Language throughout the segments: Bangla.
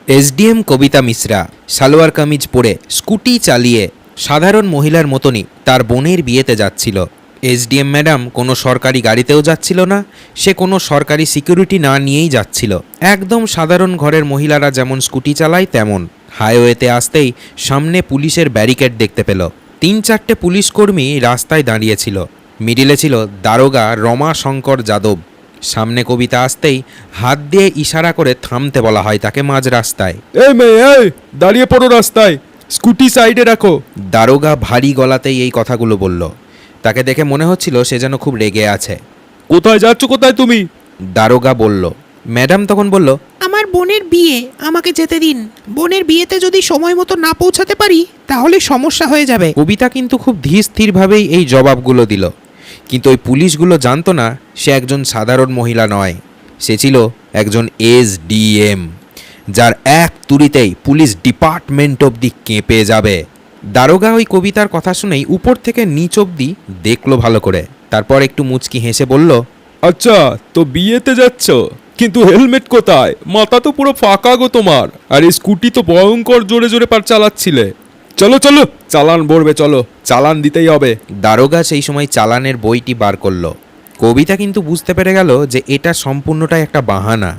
এসডিএম কবিতা মিশ্রা সালোয়ার কামিজ পরে স্কুটি চালিয়ে সাধারণ মহিলার মতনই তার বোনের বিয়েতে যাচ্ছিল। এসডিএম ম্যাডাম কোনো সরকারি গাড়িতেও যাচ্ছিল না, সে কোনো সরকারি সিকিউরিটি না নিয়েই যাচ্ছিল। একদম সাধারণ ঘরের মহিলারা যেমন স্কুটি চালায় তেমন। হাইওয়েতে আসতেই সামনে পুলিশের ব্যারিকেড দেখতে পেল। 3-4টে পুলিশ কর্মী রাস্তায় দাঁড়িয়েছিল। মিডিলে ছিল দারোগা রমা শঙ্কর যাদব। সামনে কবিতা আসতেই হাত দিয়ে ইশারা করে থামতে বলা হয় তাকে মাঝ রাস্তায়। এই মেয়ে, এই দাঁড়িয়ে পড়ো রাস্তায়, স্কুটি সাইডে রাখো। দারোগা ভারী গলাতেই এই কথাগুলো বলল। তাকে দেখে মনে হচ্ছিল সে যেন খুব রেগে আছে। কোথায় যাচ্ছ, কোথায় তুমি? দারোগা বলল। ম্যাডাম তখন বলল, আমার বোনের বিয়ে, আমাকে যেতে দিন। বোনের বিয়েতে যদি সময় মতো না পৌঁছাতে পারি তাহলে সমস্যা হয়ে যাবে। কবিতা কিন্তু খুব ধীর স্থিরভাবেই এই জবাবগুলো দিল। কিন্তু ওই পুলিশগুলো জানতো না সে একজন সাধারণ মহিলা নয়, সে ছিল একজন এসডিএম, যার এক তুড়িতেই পুলিশ ডিপার্টমেন্ট অবধি কেঁপে যাবে। দারোগা ওই কবিতার কথা শুনেই উপর থেকে নিচ অবধি দেখলো ভালো করে, তারপর একটু মুচকি হেসে বলল, আচ্ছা, তো বিয়েতে যাচ্ছ, কিন্তু হেলমেট কোথায়? মাথা তো পুরো ফাঁকা গো তোমার। আর এই স্কুটি তো ভয়ঙ্কর জোরে জোরে পার চালাচ্ছিলে। চলো চলো, চালান ভরবে, চলো, চালান দিতেই হবে। দারোগা সেই সময় চালানের বইটি বার করলো। কবিতা কিন্তু বুঝতে পেরে গেল যে এটা সম্পূর্ণটাই একটা বাহানা।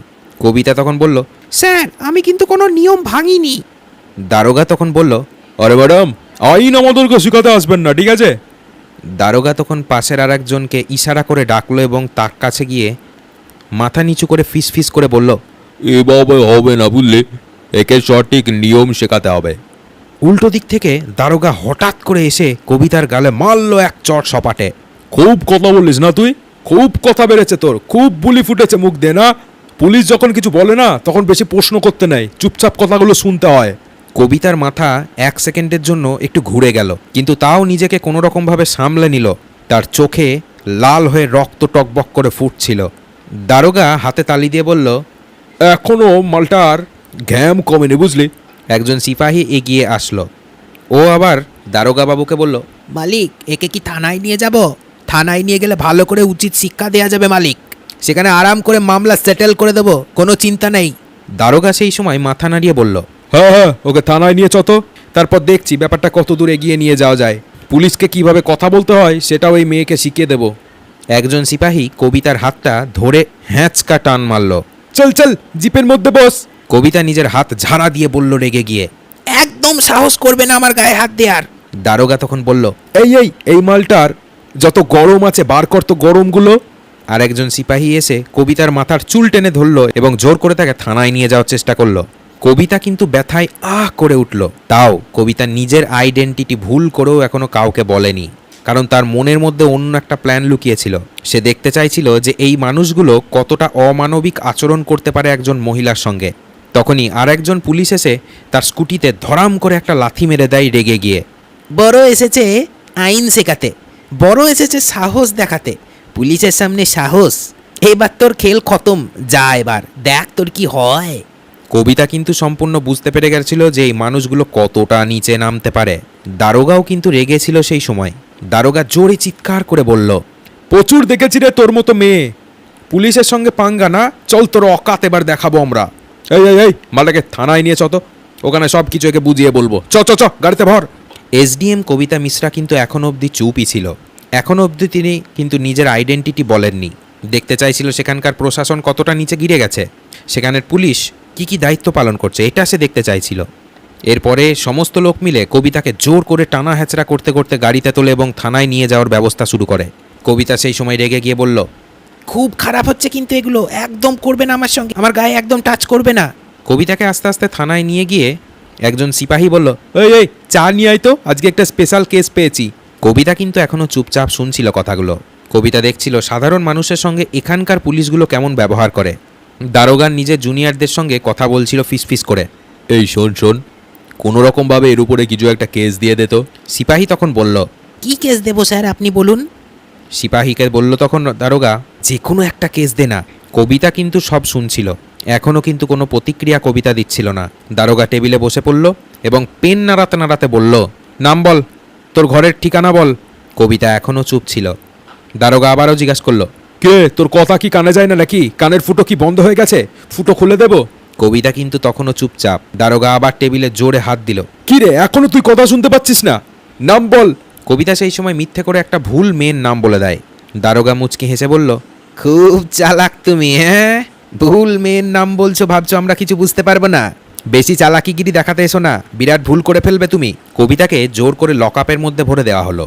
কবিতা তখন বলল, স্যার, আমি কিন্তু কোনো নিয়ম ভাঙিনি। দারোগা তখন বলল, আরে ম্যাডাম, আইন আমাদেরকে শেখাতে আসবেন না, ঠিক আছে? দারোগা তখন পাশের আর একজনকে ইশারা করে ডাকলো এবং তার কাছে গিয়ে মাথা নিচু করে ফিস ফিস করে বলল, এভাবে হবে না, বুঝলে, একে সঠিক নিয়ম শেখাতে হবে। উল্টো দিক থেকে দারোগা হঠাৎ করে এসে কবিতার গালে মারল এক চট সপাটে। খুব কথা বলিস না তুই, খুব কথা বেড়েছে তোর, খুব বুলি ফুটেছে মুখ দিয়ে না। পুলিশ যখন কিছু বলে না তখন বেশি প্রশ্ন করতে নেই, চুপচাপ কথাগুলো শুনতে হয়। কবিতার মাথা 1 সেকেন্ডের জন্য একটু ঘুরে গেল, কিন্তু তাও নিজেকে কোনো রকমভাবে সামলে নিল। তার চোখে লাল হয়ে রক্ত টকবক করে ফুটছিল। দারোগা হাতে তালি দিয়ে বলল, এখনো মালটার ঘ্যাম কমেনি, বুঝলি? একজন সিপাহী এগিয়ে আসলো। ও আবার দারোগা বাবুকে বলল, মালিক, একে কি থানায় নিয়ে যাব? থানায় নিয়ে গেলে ভালো করে উচিত শিক্ষা দেওয়া যাবে মালিক। সেখানে আরাম করে মামলা সেটেল করে দেবো, কোনো চিন্তা নেই। দারোগা সেই সময় মাথা নাড়িয়ে বলল, হ্যাঁ হ্যাঁ, ওকে থানায় নিয়ে চতো, তারপর দেখছি ব্যাপারটা কত দূর এগিয়ে নিয়ে যাওয়া যায়। পুলিশকে কিভাবে কথা বলতে হয় সেটাও এই মেয়েকে শিখিয়ে দেবো। একজন সিপাহী কবিতার হাতটা ধরে হ্যাঁচকা টান মারল। চল চল, জিপের মধ্যে বস। কবিতা নিজের হাত ঝাড়া দিয়ে বলল রেগে গিয়ে, একদম সাহস করবে না আমার গায়ে হাত দেওয়ার। দারোগা তখন বলল, এই মালটার যত গরম আছে বার কর তো গরমগুলো। আর একজন সিপাহী এসে কবিতার মাথার চুল টেনে ধরল এবং জোর করে তাকে থানায় নিয়ে যাওয়ার চেষ্টা করলো। কবিতা কিন্তু ব্যথায় আহ করে উঠল। তাও কবিতা নিজের আইডেন্টিটি ভুল করেও এখনো কাউকে বলেনি, কারণ তার মনের মধ্যে অন্য একটা প্ল্যান লুকিয়েছিল। সে দেখতে চাইছিল যে এই মানুষগুলো কতটা অমানবিক আচরণ করতে পারে একজন মহিলার সঙ্গে। তখনই আর একজন পুলিশ এসে তার স্কুটিতে ধরাম করে একটা লাথি মেরে দেয় রেগে গিয়ে। বড় এসেছে আইন শেখাতে, বড় এসেছে সাহস দেখাতে। পুলিশের সামনে সাহস? এবার তোর খেল খতম, যা এবার দেখ তোর কি হয়। কবিতা কিন্তু সম্পূর্ণ বুঝতে পেরে গেছিল যে এই মানুষগুলো কতটা নিচে নামতে পারে। দারোগাও কিন্তু রেগেছিল সেই সময়। দারোগা জোরে চিৎকার করে বলল, প্রচুর দেখেছি রে তোর মতো মেয়ে, পুলিশের সঙ্গে পাঙ্গা না, চল তোর অকাত এবার দেখাবো আমরা। এই মালটাকে থানায় নিয়ে চতো, ওখানে সব কিছু একে বুঝিয়ে বলবো। চ চ চ, গাড়িতে ভর। এসডিএম কবিতা মিশ্রা কিন্তু এখনও অবধি চুপই ছিল। এখনও অবধি তিনি কিন্তু নিজের আইডেন্টিটি বলেননি। দেখতে চাইছিল সেখানকার প্রশাসন কতটা নিচে গিরে গেছে, সেখানের পুলিশ কি দায়িত্ব পালন করছে, এটা সে দেখতে চাইছিল। এরপরে সমস্ত লোক মিলে কবিতাকে জোর করে টানা হ্যাচড়া করতে করতে গাড়িতে তোলে এবং থানায় নিয়ে যাওয়ার ব্যবস্থা শুরু করে। কবিতা সেই সময় রেগে গিয়ে বলল, খুব খারাপ হচ্ছে কিন্তু এগুলো একদম করবে না আমার সঙ্গে, আমার গায়ে একদম টাচ করবে না। কবিতাকে আস্তে আস্তে থানায় নিয়ে গিয়ে একজন সিপাহী বলল, এই চা নিয়ে আয় তো, আজকে একটা স্পেশাল কেস পেয়েছি। কবিতা কিন্তু এখনও চুপচাপ শুনছিল কথাগুলো। কবিতা দেখছিল সাধারণ মানুষের সঙ্গে এখানকার পুলিশগুলো কেমন ব্যবহার করে। দারোগান নিজের জুনিয়রদের সঙ্গে কথা বলছিল ফিসফিস করে। এই শোন, কোনো রকমভাবে এর উপরে কিছু একটা কেস দিয়ে দে তো। সিপাহী তখন বলল, কি কেস দেবো স্যার, আপনি বলুন। সিপাহীকে বলল তখন দারোগা, যে কোনো একটা কেস দে না। কবিতা কিন্তু সব শুনছিল, এখনও কিন্তু কোনো প্রতিক্রিয়া কবিতা দিচ্ছিল না। দারোগা টেবিলে বসে পড়ল এবং পেন নাড়াতে নাড়াতে বলল, নাম বল, তোর ঘরের ঠিকানা বল। কবিতা এখনও চুপ ছিল। দারোগা আবারও জিজ্ঞাসা করলো, কে? তোর কথা কি কানে যায় না নাকি? কানের ফুটো কি বন্ধ হয়ে গেছে? ফুটো খুলে দেবো? কবিতা কিন্তু তখনও চুপচাপ। দারোগা আবার টেবিলে জোরে হাত দিল। কি রে, এখনো তুই কথা শুনতে পাচ্ছিস না? নাম বল। কবিতা সেই সময় মিথ্যে করে একটা ভুল মেয়ের নাম বলে দেয়। দারোগা মুচকি হেসে বলল, খুব চালাক তুমি, হ্যাঁ? ভুল মেয়ের নাম বলছো, ভাবছো আমরা কিছু বুঝতে পারবো না? বেশি চালাকিগিরি দেখাতে এসো না, বিরাট ভুল করে ফেলবে তুমি। কবিতাকে জোর করে লকআপের মধ্যে ভরে দেওয়া হলো।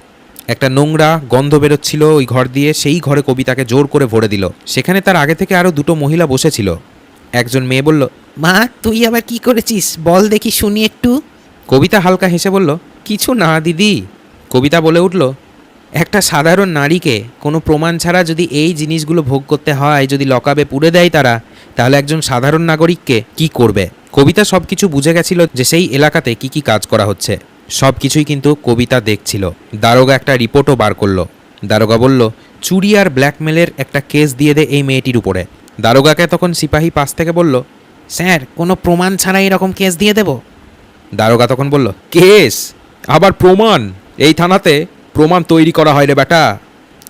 একটা নোংরা গন্ধ বেরোচ্ছিল ওই ঘর দিয়ে, সেই ঘরে কবিতাকে জোর করে ভরে দিল। সেখানে তার আগে থেকে আরও দুটো মহিলা বসেছিল। একজন মেয়ে বলল, মা, তুই আবার কি করেছিস বল দেখি, শুনি একটু। কবিতা হালকা হেসে বলল, কিছু না দিদি। কবিতা বলে উঠল, একটা সাধারণ নারীকে কোনো প্রমাণ ছাড়া যদি এই জিনিসগুলো ভোগ করতে হয়, যদি লকআপে পুরে দেয় তারা, তাহলে একজন সাধারণ নাগরিককে কি করবে? কবিতা সব কিছু বুঝে গেছিল যে সেই এলাকাতে কি কি কাজ করা হচ্ছে। সব কিছুই কিন্তু কবিতা দেখছিল। দারোগা একটা রিপোর্টও বার করলো। দারোগা বলল, চুরি আর ব্ল্যাকমেলের একটা কেস দিয়ে দে এই মেয়েটির উপরে। দারোগাকে তখন সিপাহী পাশ থেকে বলল, স্যার, কোনো প্রমাণ ছাড়া এরকম কেস দিয়ে দেব? দারোগা তখন বলল, কেস? আবার প্রমাণ? এই থানাতে প্রমাণ তৈরি করা হয় রে বেটা।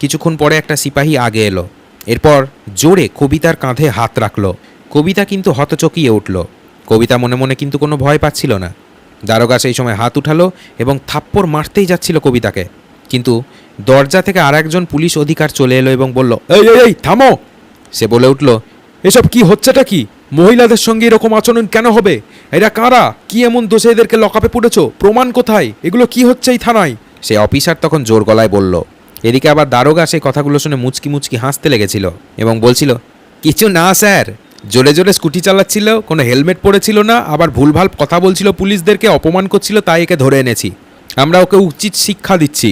কিছুক্ষণ পরে একটা সিপাহী আগে এলো। এরপর জোরে কবিতার কাঁধে হাত রাখলো। কবিতা কিন্তু হতচকিয়ে উঠল। কবিতা মনে মনে কিন্তু কোনো ভয় পাচ্ছিল না। দারোগা সেই সময় হাত উঠালো এবং থাপ্পড় মারতেই যাচ্ছিল কবিতাকে, কিন্তু দরজা থেকে আরেকজন পুলিশ অধিকার চলে এলো এবং বলল, এই এই এই থামো। সে বলে উঠল, এসব কি হচ্ছেটা কি? মহিলাদের সঙ্গে এরকম আচরণ কেন হবে? এরা কারা? কি এমন দোষে এদেরকে লকআপে পুরেছো? প্রমাণ কোথায়? এগুলো কি হচ্ছে এই থানায়? সে অফিসার তখন জোর গলায় বলল। এদিকে আবার দারোগা সেই কথাগুলো শুনে মুচকি মুচকি হাসতে লেগেছিল এবং বলছিল, কিছু না স্যার, জোরে জোরে স্কুটি চালাচ্ছিল, কোনো হেলমেট পরেছিল না, আবার ভুলভাল কথা বলছিল, পুলিশদেরকে অপমান করছিল, তাই একে ধরে এনেছি। আমরা ওকে উচিত শিক্ষা দিচ্ছি।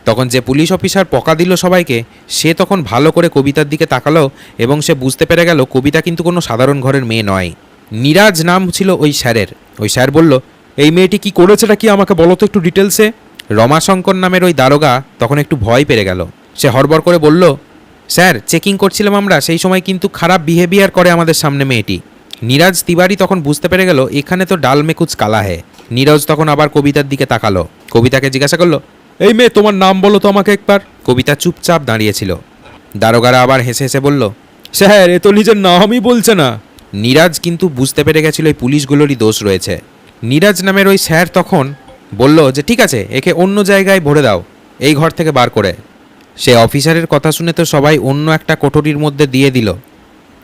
তখন যে পুলিশ অফিসার পকা দিল সবাইকে, সে তখন ভালো করে কবিতার দিকে তাকালো এবং সে বুঝতে পেরে গেল কবিতা কিন্তু কোনো সাধারণ ঘরের মেয়ে নয়। নীরাজ নাম ছিল ওই স্যারের। ওই স্যার বলল, এই মেয়েটি কি করেছেটা কি আমাকে বলো তো একটু ডিটেলসে। রমাশঙ্কর নামের ওই দারোগা তখন একটু ভয় পেয়ে গেল। সে হড়বড় করে বলল, স্যার, চেকিং করছিলাম আমরা, সেই সময় কিন্তু খারাপ বিহেভিয়ার করে আমাদের সামনে মেয়েটি। নীরাজ তিওয়ারি তখন বুঝতে পেরে গেল এখানে তো ডাল মে কুচ কালা হে। নীরজ তখন আবার কবিতার দিকে তাকালো। কবিতাকে জিজ্ঞাসা করলো, এই মেয়ে, তোমার নাম বলো তো আমাকে একবার। কবিতা চুপচাপ দাঁড়িয়েছিল। দারোগারা আবার হেসে হেসে বলল, স্যার, এ তো নিজের নামই বলছে না। নীরাজ কিন্তু বুঝতে পেরে গেছিল এই পুলিশগুলোরই দোষ রয়েছে। নীরাজ নামের ওই স্যার তখন বলল যে ঠিক আছে, একে অন্য জায়গায় ভরে দাও, এই ঘর থেকে বার করে। সে অফিসারের কথা শুনে তো সবাই অন্য একটা কোঠরির মধ্যে দিয়ে দিল,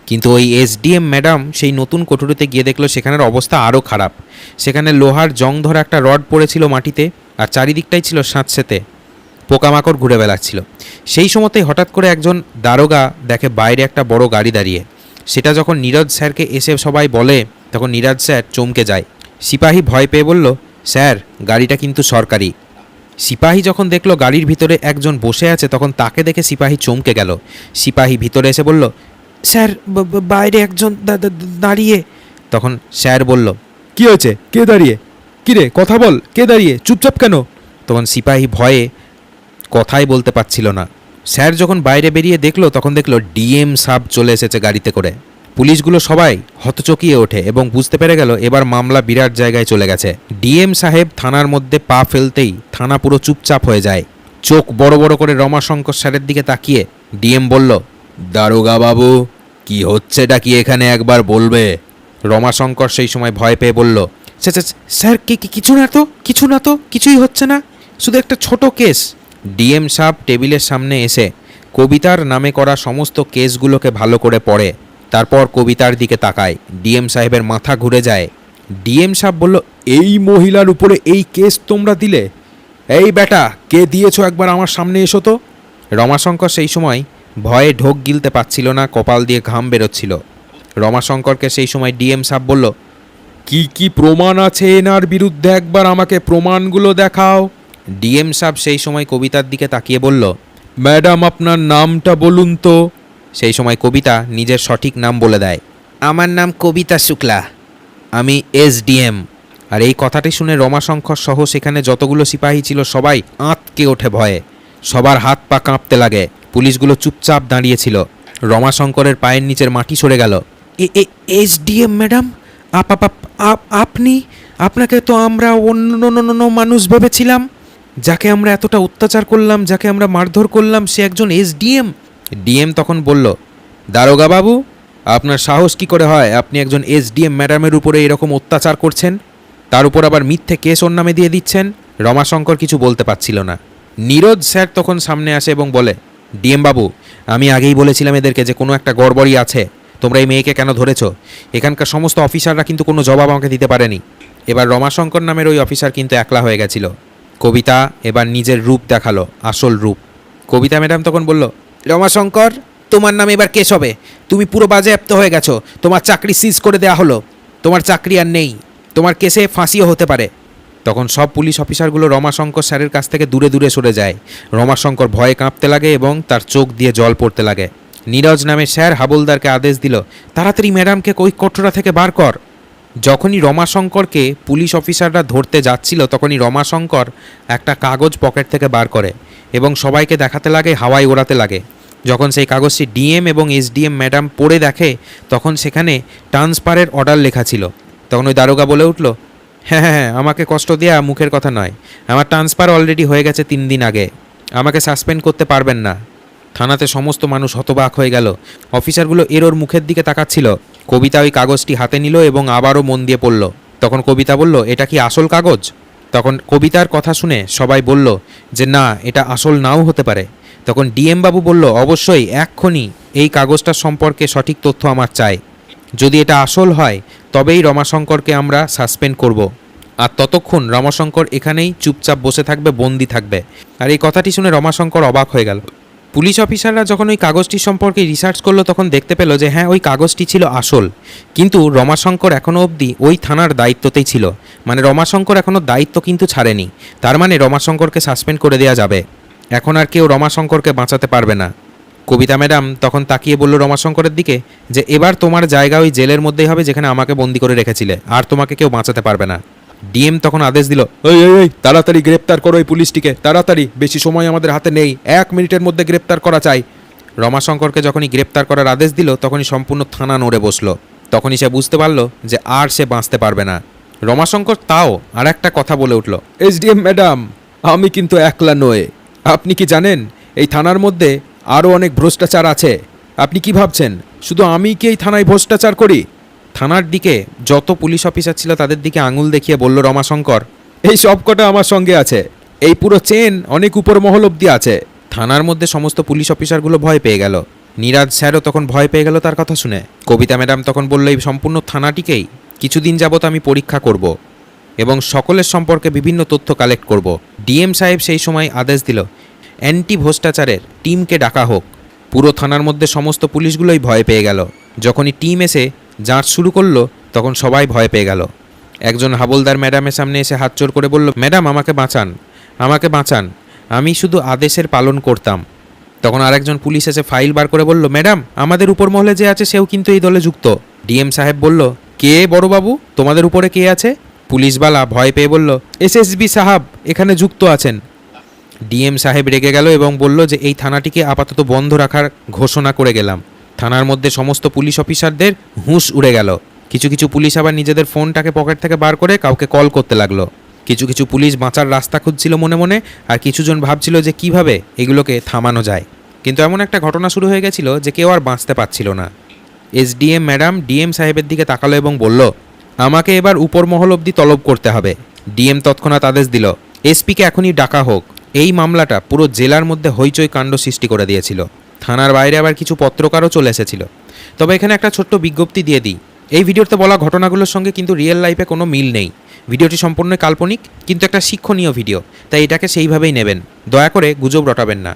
কিন্তু ওই এসডিএম ম্যাডাম সেই নতুন কোঠরিতে গিয়ে দেখলো সেখানের অবস্থা আরও খারাপ। সেখানে লোহার জং ধরা একটা রড পড়েছিল মাটিতে, আর চারিদিকটাই ছিল স্যাঁতসেঁতে, পোকামাকড় ঘুরে বেড়াচ্ছিল। সেই সময়তেই হঠাৎ করে একজন দারোগা দেখে বাইরে একটা বড় গাড়ি দাঁড়িয়ে। সেটা যখন নীরজ স্যারকে এসে সবাই বলে, তখন নীরজ স্যার চমকে যায়। সিপাহী ভয় পেয়ে বলল, স্যার, গাড়িটা কিন্তু সরকারি। সিপাহী যখন দেখলো গাড়ির ভিতরে একজন বসে আছে, তখন তাকে দেখে সিপাহী চমকে গেল। সিপাহী ভিতরে এসে বলল, স্যার, বাইরে একজন দাঁড়িয়ে। তখন স্যার বলল, কি হয়েছে? কে দাঁড়িয়ে? কি রে, কথা বল, কে দাঁড়িয়ে? চুপচাপ কেন? তখন সিপাহী ভয়ে কথাই বলতে পারছিল না। স্যার যখন বাইরে বেরিয়ে দেখলো, তখন দেখলো ডিএম সাহেব চলে এসেছে গাড়িতে করে। পুলিশগুলো সবাই হতচকিয়ে ওঠে এবং বুঝতে পেরে গেল এবার মামলা বিরাট জায়গায় চলে গেছে। ডিএম সাহেব থানার মধ্যে পা ফেলতেই থানা পুরো চুপচাপ হয়ে যায়। চোখ বড় বড় করে রমাশঙ্কর স্যারের দিকে তাকিয়ে ডিএম বলল, দারোগা বাবু, কি হচ্ছেটা কি এখানে একবার বলবে? রমাশঙ্কর সেই সময় ভয় পেয়ে বলল, স্যার, কিছু না তো, কিছু না তো, কিছুই হচ্ছে না, শুধু একটা ছোট কেস। ডিএম সাহেব টেবিলের সামনে এসে কবিতার নামে করা সমস্ত কেসগুলোকে ভালো করে পড়ে, তারপর কবিতার দিকে তাকায়। ডিএম সাহেবের মাথা ঘুরে যায়। ডিএম সাহেব বলল, এই মহিলার উপরে এই কেস তোমরা দিলে? এই বেটা, কে দিয়েছো? একবার আমার সামনে এসো তো। রমাশঙ্কর সেই সময় ভয়ে ঢোক গিলতে পারছিল না, কপাল দিয়ে ঘাম বেরোচ্ছিল। রমাশঙ্করকে সেই সময় ডিএম সাহেব বলল, কি কি প্রমাণ আছে এনার বিরুদ্ধে? একবার আমাকে প্রমাণগুলো দেখাও। ডিএম সাহেব সেই সময় কবিতার দিকে তাকিয়ে বলল, ম্যাডাম, আপনার নামটা বলুন তো। সেই সময় কবিতা নিজের সঠিক নাম বলে দেয়, আমার নাম কবিতা শুক্লা, আমি এসডিএম। আর এই কথাটি শুনে রমাশঙ্কর সহ সেখানে যতগুলো সিপাহী ছিল সবাই আঁতকে ওঠে ভয়ে। সবার হাত পা কাঁপতে লাগে। পুলিশগুলো চুপচাপ দাঁড়িয়েছিল। রমাশঙ্করের পায়ের নিচের মাটি সরে গেল। এসডিএম ম্যাডাম, আপনি? আপনাকে তো আমরা অন্য মানুষ ভেবেছিলাম। যাকে আমরা এতটা অত্যাচার করলাম, যাকে আমরা মারধর করলাম, সে একজন এসডিএম। ডিএম তখন বলল, দারোগা বাবু, আপনার সাহস কি করে হয় আপনি একজন এসডিএম ম্যাডামের উপরে এরকম অত্যাচার করছেন, তার উপর আবার মিথ্যে কেস ওর নামে দিয়ে দিচ্ছেন? রমাশঙ্কর কিছু বলতে পারছিল না। নীরজ স্যার তখন সামনে আসে এবং বলে, ডিএম বাবু, আমি আগেই বলেছিলাম এদেরকে যে কোনো একটা গড়বড়ি আছে, তোমরা এই মেয়েকে কেন ধরেছ? এখানকার সমস্ত অফিসাররা কিন্তু কোনো জবাব আমাকে দিতে পারেনি। এবার রমাশঙ্কর নামের ওই অফিসার কিন্তু একলা হয়ে গেছিল। কবিতা এবার নিজের রূপ দেখালো, আসল রূপ। কবিতা ম্যাডাম তখন বলল, রমাশঙ্কর, তোমার নামে এবার কেস হবে। তুমি পুরো বাজেয়াপ্ত হয়ে গেছো, তোমার চাকরি সিজ করে দেওয়া হলো, তোমার চাকরি আর নেই, তোমার কেসে ফাঁসিও হতে পারে। তখন সব পুলিশ অফিসারগুলো রমাশঙ্কর স্যারের কাছ থেকে দূরে দূরে সরে যায়। রমাশঙ্কর ভয়ে কাঁপতে লাগে এবং তার চোখ দিয়ে জল পড়তে লাগে। নীরজ নামের স্যার হাবলদারকে আদেশ দিল, তাড়াতাড়ি ম্যাডামকে ওই কোঠরা থেকে বার কর। যখনই রমাশঙ্করকে পুলিশ অফিসাররা ধরতে যাচ্ছিল তখনই রমাশঙ্কর একটা কাগজ পকেট থেকে বার করে এবং সবাইকে দেখাতে লাগে, হাওয়ায় ওড়াতে লাগে। যখন সেই কাগজটি ডিএম এবং এসডিএম ম্যাডাম পড়ে দেখে তখন সেখানে ট্রান্সফারের অর্ডার লেখা ছিল। তখন ওই দারোগা বলে উঠল, হ্যাঁ হ্যাঁ হ্যাঁ, আমাকে কষ্ট দেওয়া মুখের কথা নয়, আমার ট্রান্সফার অলরেডি হয়ে গেছে 3 দিন আগে, আমাকে সাসপেন্ড করতে পারবেন না। থানাতে সমস্ত মানুষ হতবাক হয়ে গেল। অফিসারগুলো এর মুখের দিকে তাকাচ্ছিল। কবিতা ওই কাগজটি হাতে নিল এবং আবারও মন দিয়ে পড়ল। তখন কবিতা বলল, এটা কি আসল কাগজ? তখন কবিতার কথা শুনে সবাই বলল যে না, এটা আসল নাও হতে পারে। তখন ডিএম বাবু বলল, অবশ্যই এক্ষুনি এই কাগজটার সম্পর্কে সঠিক তথ্য আমার চাই। যদি এটা আসল হয় তবেই রমাশঙ্করকে আমরা সাসপেন্ড করব। আর ততক্ষণ রমাশঙ্কর এখানেই চুপচাপ বসে থাকবে, বন্দি থাকবে। আর এই কথাটি শুনে রমাশঙ্কর অবাক হয়ে গেল। পুলিশ অফিসাররা যখন ওই কাগজটি সম্পর্কে রিসার্চ করলো তখন দেখতে পেল যে হ্যাঁ, ওই কাগজটি ছিল আসল, কিন্তু রমাশঙ্কর এখনও অবধি ওই থানার দায়িত্বতেই ছিল। মানে রমাশঙ্কর এখনও দায়িত্ব কিন্তু ছাড়েনি। তার মানে রমাশঙ্করকে সাসপেন্ড করে দেওয়া যাবে। এখন আর কেউ রমাশঙ্করকে বাঁচাতে পারবে না। কবিতা ম্যাডাম তখন তাকিয়ে বলল রমাশঙ্করের দিকে যে এবার তোমার জায়গা ওই জেলের মধ্যেই হবে যেখানে আমাকে বন্দি করে রেখেছিলে, আর তোমাকে কেউ বাঁচাতে পারবে না। ডিএম তখন আদেশ দিল, এই তাড়াতাড়ি গ্রেপ্তার করো এই পুলিশটিকে, তাড়াতাড়ি, বেশি সময় আমাদের হাতে নেই, 1 মিনিটের মধ্যে গ্রেপ্তার করা চাই। রমাশঙ্করকে যখনই গ্রেপ্তার করার আদেশ দিল তখনই সম্পূর্ণ থানা নড়ে বসলো। তখনই সে বুঝতে পারলো যে আর সে বাঁচতে পারবে না। রমাশঙ্কর তাও আর একটা কথা বলে উঠল, এসডিএম ম্যাডাম, আমি কিন্তু একলা নয়। আপনি কি জানেন এই থানার মধ্যে আরও অনেক ভ্রষ্টাচার আছে? আপনি কি ভাবছেন শুধু আমি কি এই থানায় ভ্রষ্টাচার করি? থানার দিকে যত পুলিশ অফিসার ছিল তাদের দিকে আঙুল দেখিয়ে বলল রমাশঙ্কর, এই সব কটা আমার সঙ্গে আছে, এই পুরো চেন অনেক উপর মহল অব্দি আছে। থানার মধ্যে সমস্ত পুলিশ অফিসারগুলো ভয় পেয়ে গেল। নীরজ স্যারও তখন ভয় পেয়ে গেল তার কথা শুনে। কবিতা ম্যাডাম তখন বলল, এই সম্পূর্ণ থানাটিকেই কিছুদিন যাবত আমি পরীক্ষা করব এবং সকলের সম্পর্কে বিভিন্ন তথ্য কালেক্ট করব। ডিএম সাহেব সেই সময় আদেশ দিল, অ্যান্টি ভ্রষ্টাচারের টিমকে ডাকা হোক। পুরো থানার মধ্যে সমস্ত পুলিশগুলোই ভয় পেয়ে গেল। যখনই টিম এসে যাঁচ শুরু করলো তখন সবাই ভয় পেয়ে গেল। একজন হাবলদার ম্যাডামের সামনে এসে হাত জোড় করে বলল, ম্যাডাম আমাকে বাঁচান, আমাকে বাঁচান, আমি শুধু আদেশের পালন করতাম। তখন আরেকজন পুলিশ এসে ফাইল বার করে বলল, ম্যাডাম আমাদের উপর মহলে যে আছে সেও কিন্তু এই দলে যুক্ত। ডিএম সাহেব বলল, কে বড়বাবু, তোমাদের উপরে কে আছে? পুলিশবালা ভয় পেয়ে বলল, এসএসবি সাহাব এখানে যুক্ত আছেন। ডিএম সাহেব রেগে গেল এবং বলল যে এই থানাটিকে আপাতত বন্ধ রাখার ঘোষণা করে গেলাম। থানার মধ্যে সমস্ত পুলিশ অফিসারদের হুঁশ উড়ে গেল। কিছু কিছু পুলিশ আবার নিজেদের ফোনটাকে পকেট থেকে বার করে কাউকে কল করতে লাগলো। কিছু কিছু পুলিশ বাঁচার রাস্তা খুঁজছিল মনে মনে, আর কিছুজন ভাবছিল যে কিভাবে এগুলোকে থামানো যায়। কিন্তু এমন একটা ঘটনা শুরু হয়ে গেছিল যে কেউ আর বাঁচতে পারছিল না। এসডিএম ম্যাডাম ডিএম সাহেবের দিকে তাকালো এবং বলল, আমাকে এবার উপর মহল অবধি তলব করতে হবে। ডিএম তৎক্ষণাৎ আদেশ দিল, এসপিকে এখনই ডাকা হোক। এই মামলাটা পুরো জেলার মধ্যে হইচই কাণ্ড সৃষ্টি করে দিয়েছিল। থানার বাইরে আবার কিছু পত্রকারও চলে এসেছিল। তবে এখানে একটা ছোট্ট বিজ্ঞপ্তি দিয়ে দিই, এই ভিডিওতে বলা ঘটনাগুলোর সঙ্গে কিন্তু রিয়েল লাইফে কোনো মিল নেই। ভিডিওটি সম্পূর্ণ কাল্পনিক কিন্তু একটা শিক্ষণীয় ভিডিও, তাই এটাকে সেইভাবেই নেবেন। দয়া করে গুজব রটাবেন না।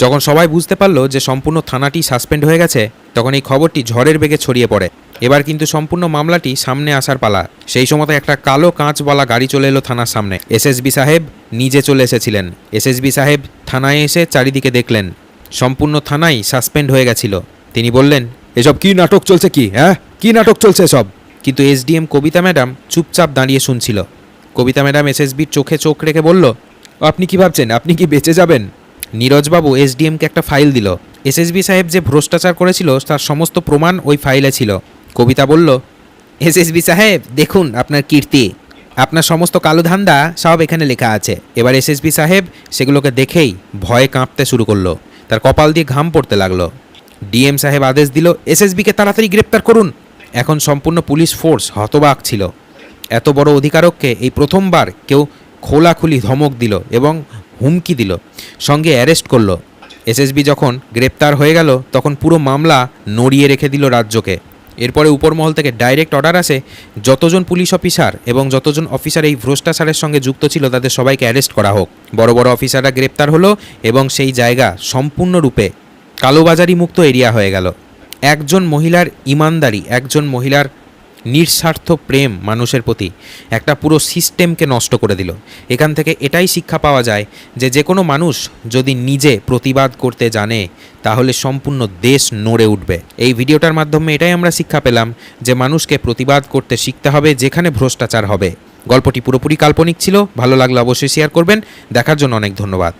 যখন সবাই বুঝতে পারলো যে সম্পূর্ণ থানাটি সাসপেন্ড হয়ে গেছে তখন এই খবরটি ঝড়ের বেগে ছড়িয়ে পড়ে। এবার কিন্তু সম্পূর্ণ মামলাটি সামনে আসার পালা। সেই সময় একটা কালো কাঁচওয়ালা গাড়ি চলে এলো থানার সামনে। এসএসবি সাহেব নিজে চলে এসেছিলেন। এসএসবি সাহেব থানায় এসে চারিদিকে দেখলেন সম্পূর্ণ থানাই সাসপেন্ড হয়ে গেছিল। তিনি বললেন, এসব কি নাটক চলছে? কি কি নাটক চলছে সব? কিন্তু এসডিএম কবিতা ম্যাডাম চুপচাপ দাঁড়িয়ে শুনছিল। কবিতা ম্যাডাম এসএসবির চোখে চোখ রেখে বলল, আপনি কি ভাবছেন আপনি কি বেঁচে যাবেন? নীরজবাবু এসডিএমকে একটা ফাইল দিল। এসএসবি সাহেব যে ভ্রষ্টাচার করেছিল তার সমস্ত প্রমাণ ওই ফাইলে ছিল। কবিতা বলল, এসএসবি সাহেব দেখুন আপনার কীর্তি, আপনার সমস্ত কালো ধান্দা সব এখানে লেখা আছে। এবার এসএসবি সাহেব সেগুলোকে দেখেই ভয়ে কাঁপতে শুরু করলো, তার কপাল দিয়ে ঘাম পড়তে লাগলো। ডিএম সাহেব আদেশ দিল এসএসবিকে তাড়াতাড়ি গ্রেপ্তার করুন। এখন সম্পূর্ণ পুলিশ ফোর্স হতবাক ছিল। এত বড় অধিকারককে এই প্রথমবার কেউ খোলাখুলি ধমক দিল এবং হুমকি দিল, সঙ্গে অ্যারেস্ট করলো। এসএসবি যখন গ্রেপ্তার হয়ে গেল তখন পুরো মামলা নড়িয়ে রেখে দিল রাজ্যকে। এরপরে উপরমহল থেকে ডাইরেক্ট অর্ডার আসে যতজন পুলিশ অফিসার এবং যতজন অফিসার এই ভ্রষ্টাচারের সঙ্গে যুক্ত ছিল তাদের সবাইকে অ্যারেস্ট করা হোক। বড় বড় অফিসাররা গ্রেপ্তার হলো এবং সেই জায়গা সম্পূর্ণরূপে কালোবাজারি মুক্ত এরিয়া হয়ে গেল। একজন মহিলার ইমানদারি, একজন মহিলার নিঃস্বার্থ প্রেম মানুষের প্রতি একটা পুরো সিস্টেমকে নষ্ট করে দিল। এখান থেকে এটাই শিক্ষা পাওয়া যায় যে কোনো মানুষ যদি নিজে প্রতিবাদ করতে জানে তাহলে সম্পূর্ণ দেশ নড়ে উঠবে। এই ভিডিওটার মাধ্যমে এটাই আমরা শিক্ষা পেলাম যে মানুষকে প্রতিবাদ করতে শিখতে হবে যেখানে ভ্রষ্টাচার হবে। গল্পটি পুরোপুরি কাল্পনিক ছিল। ভালো লাগলে অবশ্যই শেয়ার করবেন। দেখার জন্য অনেক ধন্যবাদ।